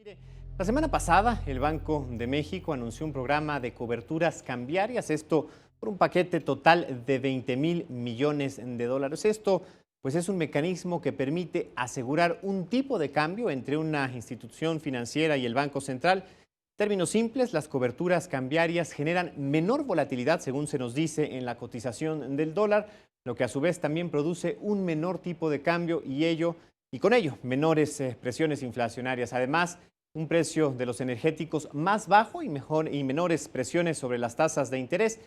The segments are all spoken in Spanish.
Mire, la semana pasada el Banco de México anunció un programa de coberturas cambiarias, esto por un paquete total de 20,000 millones de dólares. Esto pues es un mecanismo que permite asegurar un tipo de cambio entre una institución financiera y el Banco Central. En términos simples, las coberturas cambiarias generan menor volatilidad, según se nos dice, en la cotización del dólar, lo que a su vez también produce un menor tipo de cambio y con ello menores presiones inflacionarias. Además, un precio de los energéticos más bajo y menores presiones sobre las tasas de interés.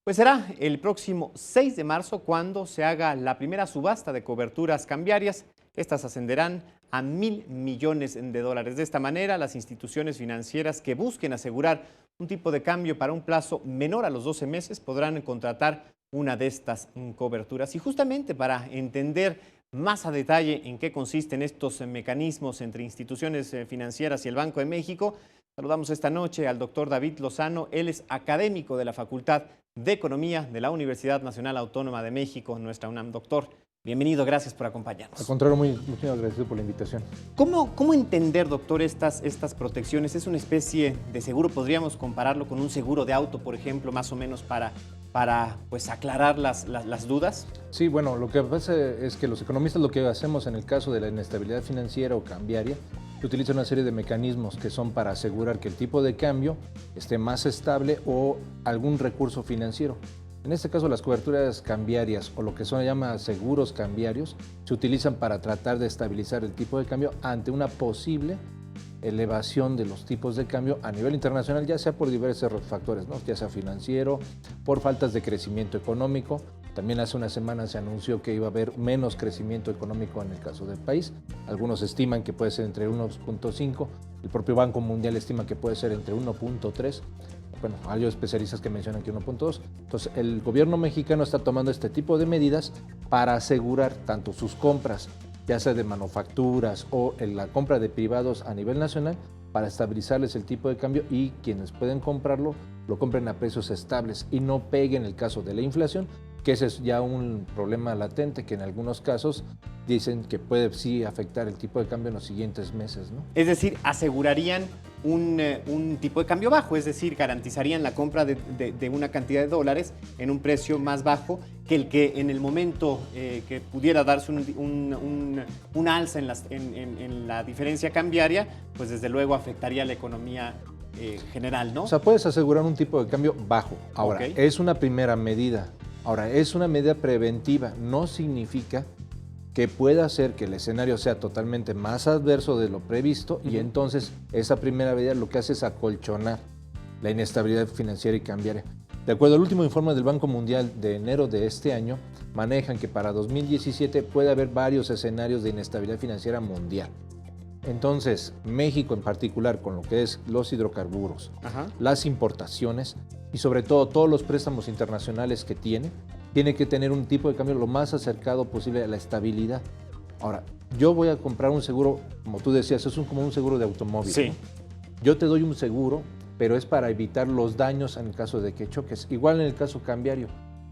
Pues será el próximo 6 de marzo cuando se haga la primera subasta de coberturas cambiarias. Estas ascenderán a 1,000 millones de dólares. De esta manera, las instituciones financieras que busquen asegurar un tipo de cambio para un plazo menor a los 12 meses podrán contratar una de estas coberturas. Y justamente para entender más a detalle en qué consisten estos mecanismos entre instituciones financieras y el Banco de México, saludamos esta noche al doctor David Lozano. Él es académico de la Facultad de Economía de la Universidad Nacional Autónoma de México, nuestra UNAM. Doctor, bienvenido, gracias por acompañarnos. Al contrario, muy agradecido por la invitación. ¿Cómo entender, doctor, estas protecciones? ¿Es una especie de seguro? ¿Podríamos compararlo con un seguro de auto, por ejemplo, más o menos para pues, aclarar las dudas? Sí, bueno, lo que pasa es que los economistas lo que hacemos en el caso de la inestabilidad financiera o cambiaria, se utiliza una serie de mecanismos que son para asegurar que el tipo de cambio esté más estable o algún recurso financiero. En este caso, las coberturas cambiarias o lo que se llama seguros cambiarios se utilizan para tratar de estabilizar el tipo de cambio ante una posible elevación de los tipos de cambio a nivel internacional, ya sea por diversos factores, ¿no? Ya sea financiero, por faltas de crecimiento económico. También hace unas semanas se anunció que iba a haber menos crecimiento económico en el caso del país. Algunos estiman que puede ser entre 1.5, el propio Banco Mundial estima que puede ser entre 1.3. Bueno, hay especialistas que mencionan que 1.2. Entonces, el gobierno mexicano está tomando este tipo de medidas para asegurar tanto sus compras, ya sea de manufacturas o en la compra de privados a nivel nacional, para estabilizarles el tipo de cambio y quienes pueden comprarlo, lo compren a precios estables y no peguen el caso de la inflación, que ese es ya un problema latente que en algunos casos dicen que puede sí afectar el tipo de cambio en los siguientes meses, ¿no? Es decir, asegurarían un tipo de cambio bajo, es decir, garantizarían la compra de una cantidad de dólares en un precio más bajo que el que en el momento que pudiera darse un alza en la diferencia cambiaria, pues desde luego afectaría a la economía general, ¿no? O sea, puedes asegurar un tipo de cambio bajo. Ahora, Okay. Es una primera medida. Ahora, es una medida preventiva. No significa que pueda hacer que el escenario sea totalmente más adverso de lo previsto y entonces esa primera medida lo que hace es acolchonar la inestabilidad financiera y cambiaria. De acuerdo al último informe del Banco Mundial de enero de este año, manejan que para 2017 puede haber varios escenarios de inestabilidad financiera mundial. Entonces, México en particular, con lo que es los hidrocarburos, las importaciones y sobre todo todos los préstamos internacionales que tiene que tener un tipo de cambio lo más acercado posible a la estabilidad. Ahora, yo voy a comprar un seguro, como tú decías, es como un seguro de automóvil. Sí. ¿No? Yo te doy un seguro, pero es para evitar los daños en el caso de que choques. Igual en el caso cambiario,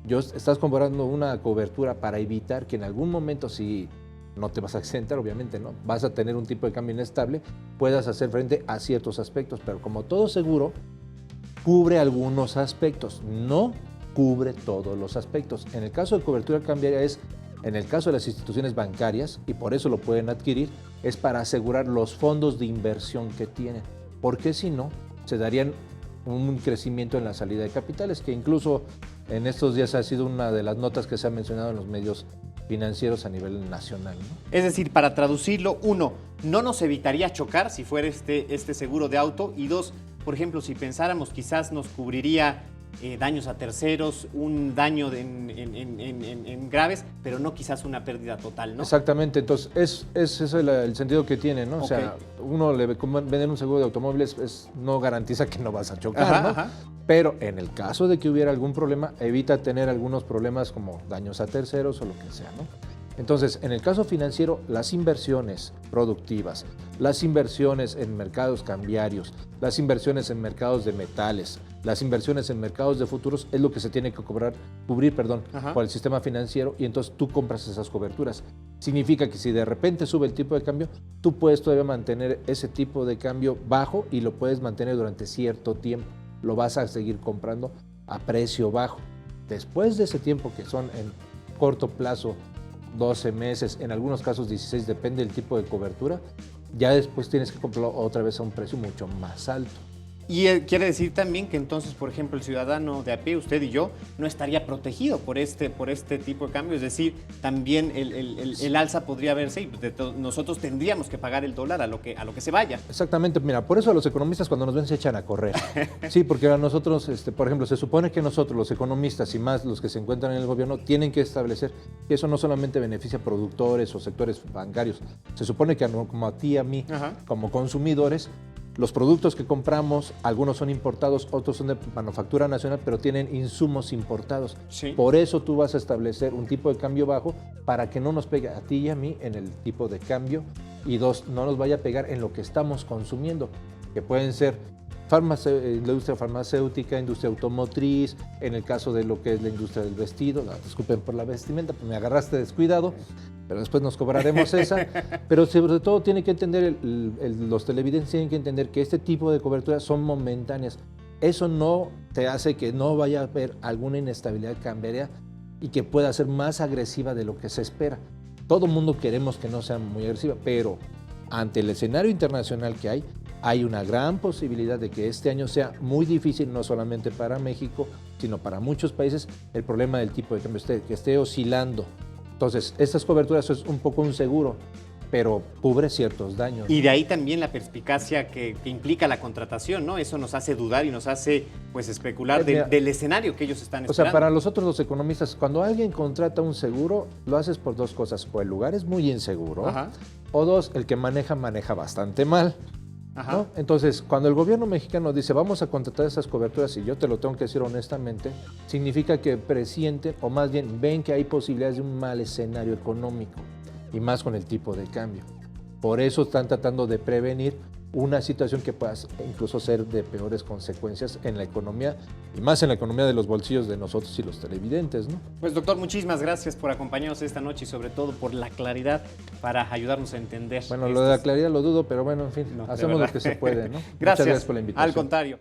estás comprando una cobertura para evitar que en algún momento, si no te vas a accidentar, obviamente, ¿no? Vas a tener un tipo de cambio inestable, puedas hacer frente a ciertos aspectos, pero como todo seguro, cubre algunos aspectos, no cubre todos los aspectos. En el caso de cobertura cambiaria en el caso de las instituciones bancarias, y por eso lo pueden adquirir, es para asegurar los fondos de inversión que tienen, porque si no, se darían un crecimiento en la salida de capitales, que incluso en estos días ha sido una de las notas que se ha mencionado en los medios financieros a nivel nacional, ¿no? Es decir, para traducirlo, uno, no nos evitaría chocar si fuera este seguro de auto, y dos, por ejemplo, si pensáramos quizás nos cubriría daños a terceros, un daño en graves, pero no quizás una pérdida total, ¿no? Exactamente, entonces es el sentido que tiene, ¿no? Okay. O sea, uno vender un seguro de automóviles no garantiza que no vas a chocar, ¿no? Pero en el caso de que hubiera algún problema, evita tener algunos problemas como daños a terceros o lo que sea, ¿no? Entonces, en el caso financiero, las inversiones productivas, las inversiones en mercados cambiarios, las inversiones en mercados de metales, las inversiones en mercados de futuros es lo que se tiene que cubrir por el sistema financiero, y entonces tú compras esas coberturas. Significa que si de repente sube el tipo de cambio, tú puedes todavía mantener ese tipo de cambio bajo y lo puedes mantener durante cierto tiempo. Lo vas a seguir comprando a precio bajo. Después de ese tiempo, que son en corto plazo, 12 meses, en algunos casos 16, depende del tipo de cobertura, ya después tienes que comprarlo otra vez a un precio mucho más alto. Y quiere decir también que entonces, por ejemplo, el ciudadano de a pie, usted y yo, no estaría protegido por este tipo de cambio. Es decir, también el alza podría verse y nosotros tendríamos que pagar el dólar a lo que se vaya. Exactamente, mira, por eso a los economistas cuando nos ven se echan a correr. Sí, porque a nosotros, por ejemplo, se supone que nosotros, los economistas y más los que se encuentran en el gobierno, tienen que establecer que eso no solamente beneficia a productores o sectores bancarios. Se supone que como a ti y a mí, como consumidores, los productos que compramos, algunos son importados, otros son de manufactura nacional, pero tienen insumos importados. Sí. Por eso tú vas a establecer un tipo de cambio bajo para que no nos pegue a ti y a mí en el tipo de cambio, y dos, no nos vaya a pegar en lo que estamos consumiendo, que pueden ser industria farmacéutica, industria automotriz, en el caso de lo que es la industria del vestido, disculpen por la vestimenta, pues me agarraste descuidado, pero después nos cobraremos esa. Pero sobre todo tiene que entender, los televidentes tienen que entender que este tipo de coberturas son momentáneas. Eso no te hace que no vaya a haber alguna inestabilidad cambiaria y que pueda ser más agresiva de lo que se espera. Todo el mundo queremos que no sea muy agresiva, pero ante el escenario internacional que hay una gran posibilidad de que este año sea muy difícil, no solamente para México, sino para muchos países, el problema del tipo de cambio que esté oscilando. Entonces, estas coberturas es un poco un seguro, pero cubre ciertos daños. Y de ahí también la perspicacia que implica la contratación, ¿no? Eso nos hace dudar y nos hace pues especular del escenario que ellos están esperando. O sea, para nosotros los economistas, cuando alguien contrata un seguro, lo haces por dos cosas. O el lugar es muy inseguro, o dos, el que maneja bastante mal. ¿No? Entonces, cuando el gobierno mexicano dice vamos a contratar esas coberturas, y yo te lo tengo que decir honestamente, significa que presienten, o más bien ven que hay posibilidades de un mal escenario económico, y más con el tipo de cambio. Por eso están tratando de prevenir una situación que pueda incluso ser de peores consecuencias en la economía, y más en la economía de los bolsillos de nosotros y los televidentes, ¿no? Pues doctor, muchísimas gracias por acompañarnos esta noche y sobre todo por la claridad para ayudarnos a entender. Bueno, lo de la claridad lo dudo, pero bueno, en fin, hacemos lo que se puede, ¿no? Gracias. Muchas gracias por la invitación. Al contrario.